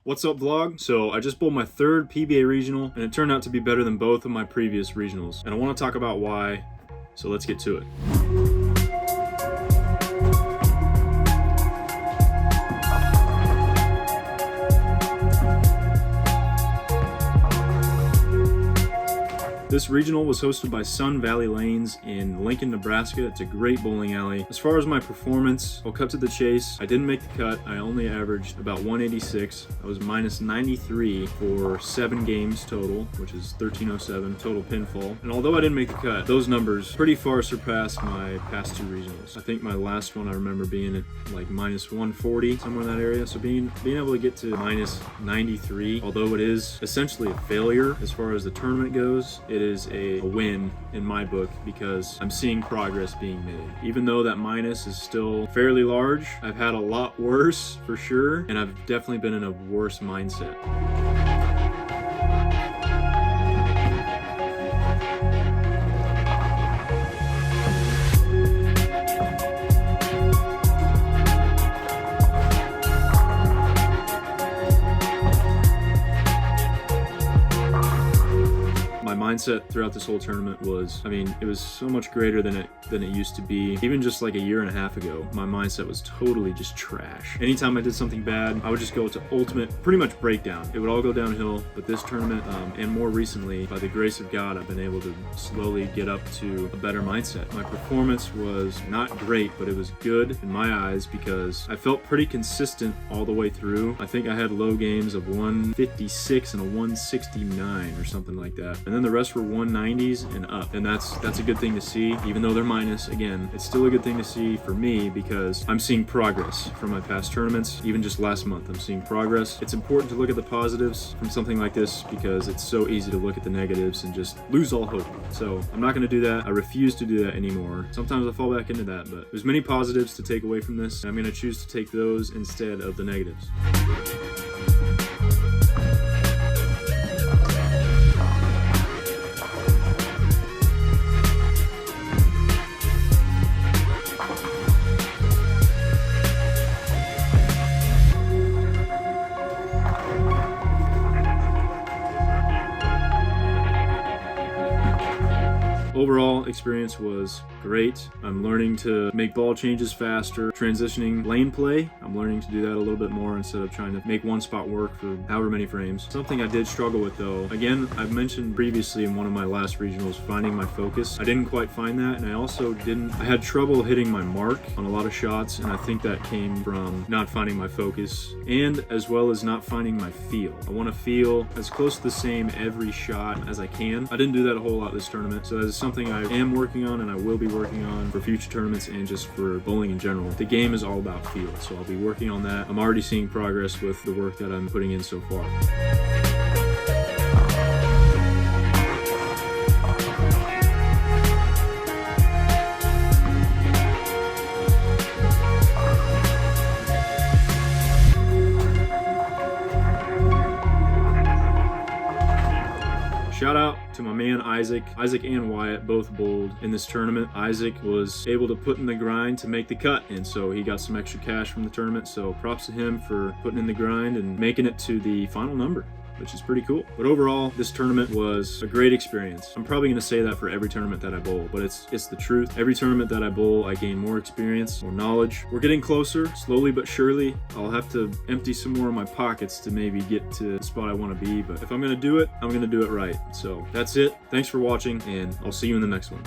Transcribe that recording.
What's up, vlog? So I just bowled my third PBA regional and it turned out to be better than both of my previous regionals. And I want to talk about why, so let's get to it. This regional was hosted by Sun Valley Lanes in Lincoln, Nebraska. It's a great bowling alley. As far as my performance, I'll cut to the chase. I didn't make the cut. I only averaged about 186. I was minus 93 for 7 games total, which is 1307 total pinfall. And although I didn't make the cut, those numbers pretty far surpassed my past 2 regionals. I think my last one I remember being at like minus 140, somewhere in that area. So being able to get to minus 93, although it is essentially a failure as far as the tournament goes, it is a win in my book because I'm seeing progress being made. Even though that minus is still fairly large, I've had a lot worse for sure, and I've definitely been in a worse mindset. Mindset throughout this whole tournament was, it was so much greater than it used to be. Even just like a year and a half ago, my mindset was totally just trash. Anytime I did something bad, I would just go to ultimate, pretty much breakdown. It would all go downhill. But this tournament, and more recently, by the grace of God, I've been able to slowly get up to a better mindset. My performance was not great, but it was good in my eyes because I felt pretty consistent all the way through. I think I had low games of 156 and a 169 or something like that. And then the rest were 190s and up, and that's a good thing to see. Even though they're minus, again, it's still a good thing to see for me because I'm seeing progress from my past tournaments. Even just last month, I'm seeing progress. It's important to look at the positives from something like this because it's so easy to look at the negatives and just lose all hope. So I'm not going to do that. I refuse to do that anymore. Sometimes I fall back into that, but there's many positives to take away from this, and I'm going to choose to take those instead of the negatives. Overall experience was great. I'm learning to make ball changes faster, transitioning lane play. I'm learning to do that a little bit more instead of trying to make one spot work for however many frames. Something I did struggle with though, again, I've mentioned previously in one of my last regionals, finding my focus. I didn't quite find that, and I had trouble hitting my mark on a lot of shots, and I think that came from not finding my focus and as well as not finding my feel. I want to feel as close to the same every shot as I can. I didn't do that a whole lot this tournament, so that is something I am working on and I will be working on for future tournaments and just for bowling in general. The game is all about feel, so I'll be working on that. I'm already seeing progress with the work that I'm putting in so far. Shout out to my man Isaac. Isaac and Wyatt both bowled in this tournament. Isaac was able to put in the grind to make the cut, and so he got some extra cash from the tournament. So props to him for putting in the grind and making it to the final number, which is pretty cool. But overall, this tournament was a great experience. I'm probably gonna say that for every tournament that I bowl, but it's the truth. Every tournament that I bowl, I gain more experience, more knowledge. We're getting closer, slowly but surely. I'll have to empty some more of my pockets to maybe get to the spot I wanna be, but if I'm gonna do it, I'm gonna do it right. So that's it. Thanks for watching, and I'll see you in the next one.